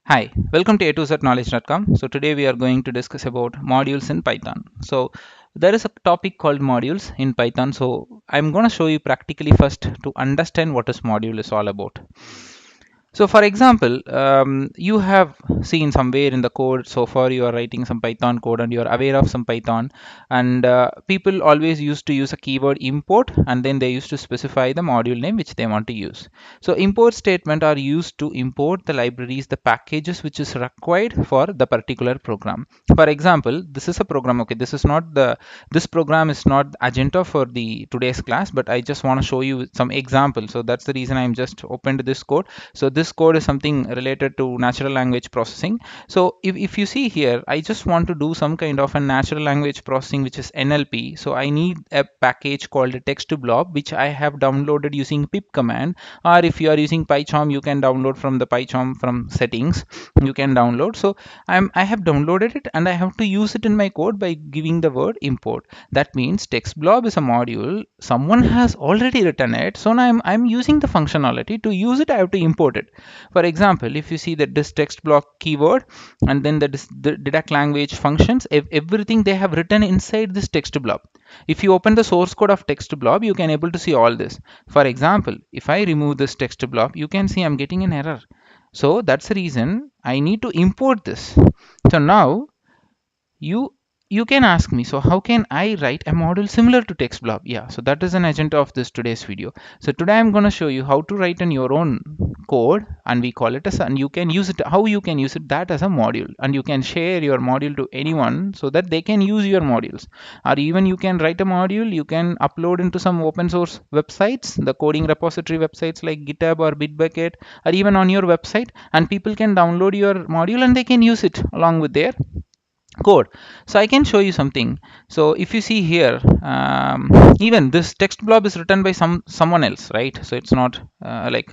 Hi, welcome to a2zknowledge.com. So today we are going to discuss about modules in Python. So there is a topic called modules in Python. So I'm going to show you practically first to understand what this module is all about. So for example, you have seen somewhere in the code so far you are writing some Python code and you are aware of some Python, and people always used to use a keyword import, and then they used to specify the module name which they want to use. So import statement are used to import the libraries, the packages which is required for the particular program. For example, this is a program. Okay, this program is not the agenda for the today's class, but I just want to show you some examples. So that's the reason I'm just opened this code. So this code is something related to natural language processing. So if you see here, I just want to do some kind of a natural language processing which is NLP. So I need a package called a text blob which I have downloaded using pip command, or if you are using PyCharm you can download from the PyCharm from settings, you can download. So I have downloaded it and I have to use it in my code by giving the word import. That means text blob is a module, someone has already written it, so now I'm using the functionality. To use it I have to import it. For example, if you see that this text block keyword and then the deduct language functions, everything they have written inside this text blob. If you open the source code of text blob, you can able to see all this. For example, if I remove this text blob, you can see I'm getting an error. So that's the reason I need to import this. So now you you can ask me, so how can I write a model similar to text blob? Yeah, so that is an agenda of this today's video. So today I'm going to show you how to write in your own code, and we call it as, and you can use it, how you can use it that as a module, and you can share your module to anyone so that they can use your modules. Or even you can write a module, you can upload into some open source websites, the coding repository websites like GitHub or Bitbucket, or even on your website, and people can download your module and they can use it along with their code. So I can show you something. So if you see here, even this text blob is written by someone else, right? So it's not like,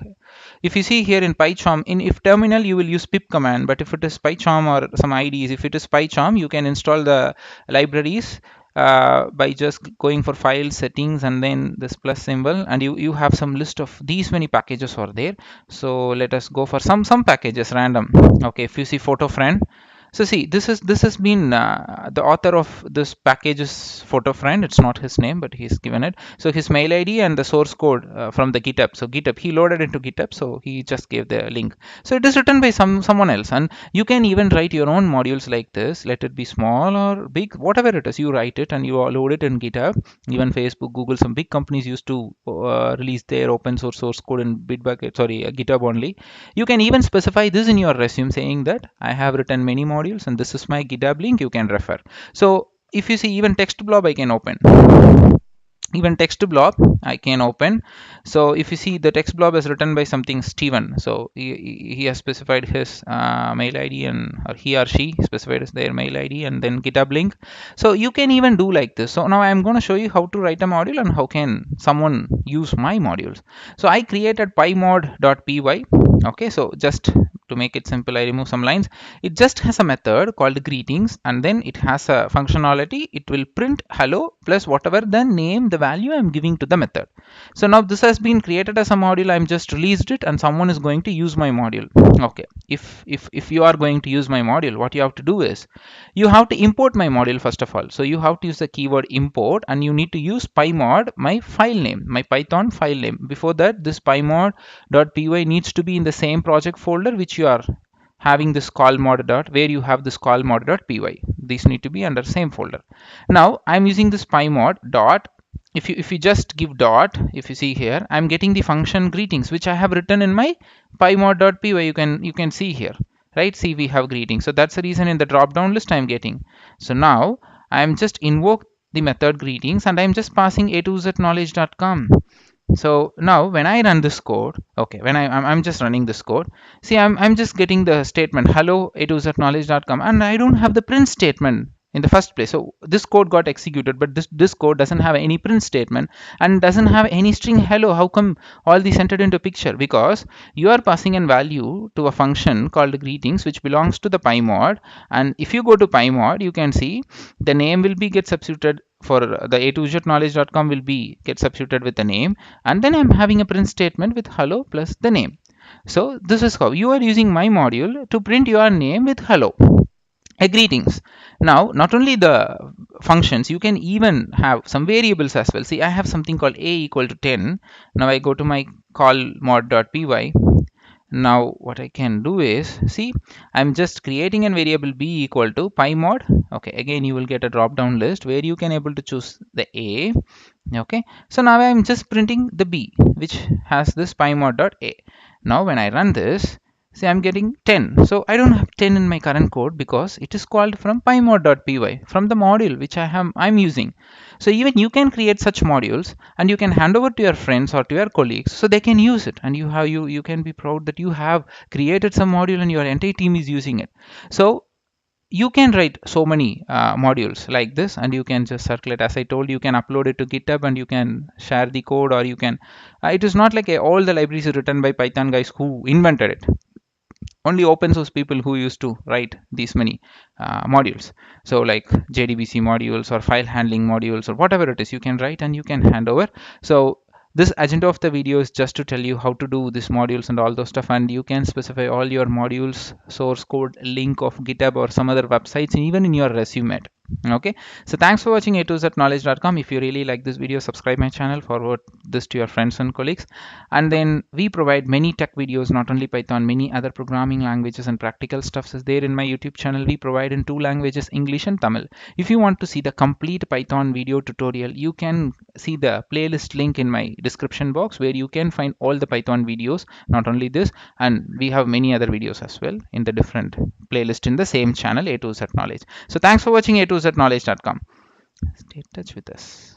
if you see here in PyCharm, in if terminal you will use pip command, but if it is PyCharm or some IDs, if it is PyCharm you can install the libraries by just going for file settings and then this plus symbol, and you have some list of these many packages are there. So let us go for some packages random. Okay, if you see photo friend, so see, this has been the author of this package is photo friend. It's not his name, but he's given it. So his mail ID and the source code from the GitHub. So GitHub, he loaded into GitHub, so he just gave the link. So it is written by someone else, and you can even write your own modules like this. Let it be small or big, whatever it is. You write it and you load it in GitHub. Even Facebook, Google, some big companies used to release their open source code in Bitbucket, sorry, GitHub only. You can even specify this in your resume saying that I have written many modules and this is my GitHub link, you can refer. So if you see, even text blob I can open. Even text blob I can open. So if you see, the text blob is written by something Steven. So he has specified his mail ID, and or he or she specified their mail ID and then GitHub link. So you can even do like this. So now I'm going to show you how to write a module and how can someone use my modules. So I created pymod.py. Okay, so just to make it simple, I remove some lines. It just has a method called greetings, and then it has a functionality. It will print hello plus whatever the name, the value I'm giving to the method. So now this has been created as a module. I'm just released it and someone is going to use my module. Okay, if you are going to use my module, what you have to do is you have to import my module first of all. So you have to use the keyword import, and you need to use pymod, my file name, my Python file name. Before that, this pymod.py needs to be in the same project folder which you are having this call mod dot, where you have this call mod.py. These need to be under same folder. Now I'm using this pymod dot. If you just give dot, if you see here, I'm getting the function greetings which I have written in my pymod.py. You can see here, right? See, we have greetings. So that's the reason in the drop down list I'm getting. So now I'm just invoke the method greetings and I'm just passing a2zknowledge.com. So now when I run this code, okay, when I'm just running this code, see, I'm just getting the statement hello a2zknowledge.com, and I don't have the print statement in the first place. So this code got executed, but this code doesn't have any print statement and doesn't have any string hello. How come all these entered into picture? Because you are passing a value to a function called greetings which belongs to the pymod, and if you go to pymod, you can see the name will be get substituted for the a2zknowledge.com will be get substituted with the name, and then I'm having a print statement with hello plus the name. So this is how you are using my module to print your name with hello. Greetings. Now, not only the functions, you can even have some variables as well. See, I have something called a equal to 10. Now I go to my call mod.py. Now what I can do is, see, I'm just creating a variable b equal to pymod. Okay, again you will get a drop down list where you can able to choose the a. Okay, so now I'm just printing the b which has this pymod.a. Now when I run this, see, I'm getting 10. So I don't have 10 in my current code because it is called from pymod.py from the module which I'm using. So even you can create such modules and you can hand over to your friends or to your colleagues so they can use it, and you can be proud that you have created some module and your entire team is using it. So you can write so many modules like this, and you can just circulate. As I told, you can upload it to GitHub and you can share the code, or you can it is not like all the libraries are written by Python guys who invented it. Only open source people who used to write these many modules. So like JDBC modules or file handling modules or whatever it is, you can write and you can hand over. So this agenda of the video is just to tell you how to do these modules and all those stuff, and you can specify all your modules source code link of GitHub or some other websites, and even in your resume. Okay, so thanks for watching a2znowledge.com. If you really like this video, subscribe my channel, forward this to your friends and colleagues. And then we provide many tech videos, not only Python, many other programming languages and practical stuff is there in my YouTube channel. We provide in 2 languages, English and Tamil. If you want to see the complete Python video tutorial, you can see the playlist link in my description box where you can find all the Python videos, not only this, and we have many other videos as well in the different playlist in the same channel, A2Z Knowledge. So thanks for watching a2znowledge.com. Stay in touch with us.